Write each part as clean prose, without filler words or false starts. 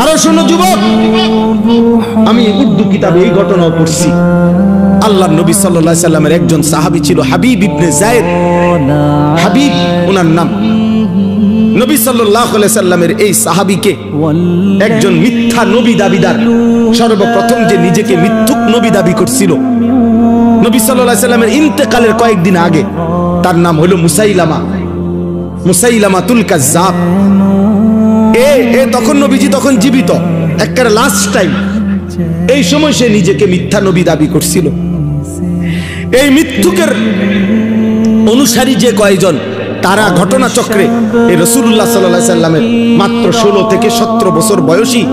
আরো শোনো যুবক, আমি উর্দু কিতাবে এই ঘটনা পড়ছি। আল্লাহর নবী সাল্লাল্লাহু আলাইহি সাল্লামের একজন সাহাবী ছিল হাবিব ইবনে যায়েদ। হাবিব ওনার নাম। নবী সাল্লাল্লাহু আলাইহি সাল্লামের এই সাহাবীকে একজন মিথ্যা নবী দাবিদার, সর্বপ্রথম যে নিজেকে মিথ্যুক নবী দাবি করছিল নবী সাল্লাল্লাহু আলাইহি সাল্লামের ইন্তেকালের কয়েকদিন আগে, তার নাম হলো মুসাইলামাতুল কাজ্জাব। তখন নবীজি তখন জীবিত, একেবারে লাস্ট টাইম। এই সময় সে নিজেকে মিথ্যা নবী দাবি করছিল। এই মিথ্যুকের অনুসারী যে কয়েকজন, তারা ঘটনাচক্রে এই রাসূলুল্লাহ সাল্লাল্লাহু আলাইহি সাল্লামের মাত্র 16 থেকে 17 বছর বয়সী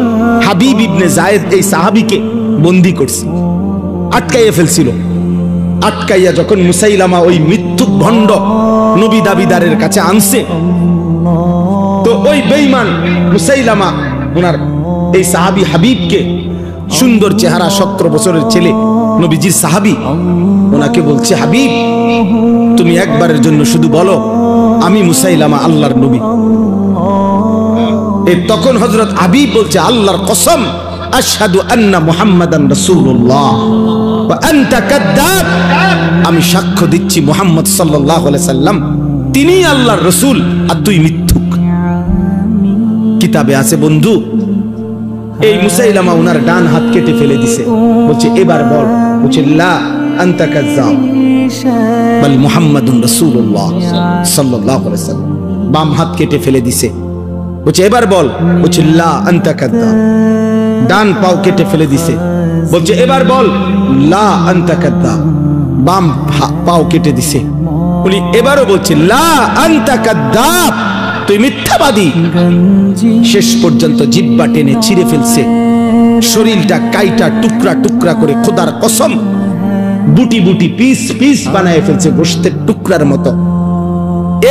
হাবিব ইবনে যায়েদ এই সাহাবীকে বন্দী করছে, আটকাইয়া ফেলছিল। আটকাইয়া যখন মুসাইলামা ওই মিথ্যুক ভণ্ড নবী দাবিদারের কাছে আনছে, তো ওই বেঈমান মুসাইলামা ওনার এই সাহাবী হাবিবকে, সুন্দর চেহারা 17 বছরের ছেলে, নবীজির সাহাবী, ওনাকে বলছে, হাবিব তুমি একবারের জন্য শুধু বলো আমি মুসাইলামা আল্লাহর নবী। তখন হযরত হাবিব বলছে, আল্লাহর কসম, আশহাদু আন্না মুহাম্মাদান রাসূলুল্লাহ ওয়া আনতা কাদ্দাব, আমি সাক্ষ্য দিচ্ছি মুহাম্মদ সাল্লাল্লাহু আলাইহি সাল্লাম তিনি আল্লাহর রাসূল আর তুই মিথ্যুক। কিতাবে আছে বন্ধু, এই মুসাইলামা ওনার ডান হাত কেটে ফেলে দিছে, বলছে এবার বল, বলছে লা আনতা কাযযাব বাল মুহাম্মাদুর রাসূলুল্লাহ সাল্লাল্লাহু আলাইহি সাল্লাম। বাম হাত কেটে ফেলে দিছে, বলছে এবার বল, বলছে লা আনতা কাযযাব। ডান পাও কেটে ফেলে দিছে, বলছে এবার বল, লা আনতা কাযযাব। বাম পাও কেটে দিছে, বলি এবারও বলছে লা আনতা কাযযাব, তুই মিথ্যাবাদী। শেষ পর্যন্ত জিহ্বা টেনে ছিঁড়ে ফেলছে, শরীরটা কাইটা টুকরা টুকরা করে, খোদার কসম বুটি বুটি পিস পিস বানায় ফেলছে, গোশতের টুকরার মতো।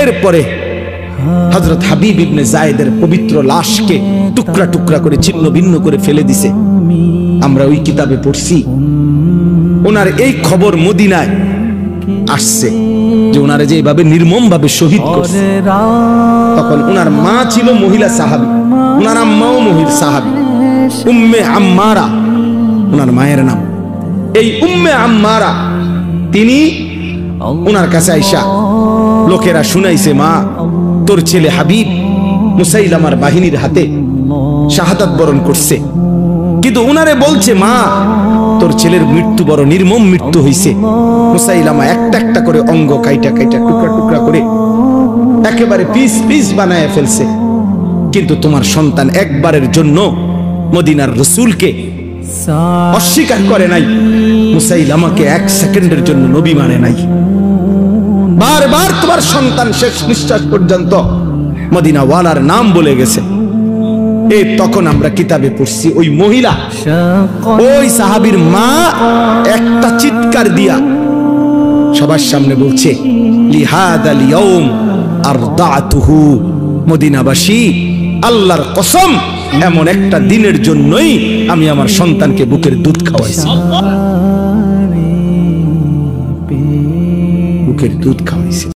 এরপরে হযরত হাবিব ইবনে যায়েদের পবিত্র লাশকে টুকরা টুকরা করে ছিন্ন ভিন্ন করে ফেলে দিছে। আমরা ওই কিতাবে পড়ছি, ওনার এই খবর মদিনায় আসছে যে ওনারে যে এইভাবে নির্মম ভাবে শহীদ করছে। তখন ওনার মা ছিল মহিলা সাহাবী, ওনার আম্মাও মহিলা সাহাবী, উম্মে আম্মারা ওনার মায়ের নাম। এই উম্মে আম্মারা তিনি ওনার কাছে আইসা লোকেরা শুনাইছে, মা তোর ছেলে হাবিব মুসাইলামার বাহিনীর হাতে শাহাদাত বরণ করছে, কিন্তু উনারে বলছে, মা তোর ছেলের মৃত্যু বড় নির্মম মৃত্যু হইছে। মুসাইলামা একটা একটা করে অঙ্গ কাইটা কাইটা টুকরা টুকরা করে একেবারে পিস পিস বানায় ফেলছে, কিন্তু তোমার সন্তান একবারের জন্য মদিনার রাসূলকে অস্বীকার করে নাই, মুসাইলামাকে 1 সেকেন্ডের জন্য নবী মানে নাই। বারবার তোমার সন্তান শেষ নিঃশ্বাস পর্যন্ত মদিনা ওয়ালার নাম বলে গেছে। তখন আমরা কিতাবে পড়ছি, ওই মহিলা, ওই সাহাবীর মা একটা চিৎকার দিয়া সবার সামনে বলছে, লিহাদাল ইয়াউম আরদাতুহু, মদিনাবাসী আল্লাহর কসম এমন একটা দিনের জন্যই আমি আমার সন্তানকে বুকের দুধ খাওয়াইছি, বুকের দুধ খাওয়াইছি।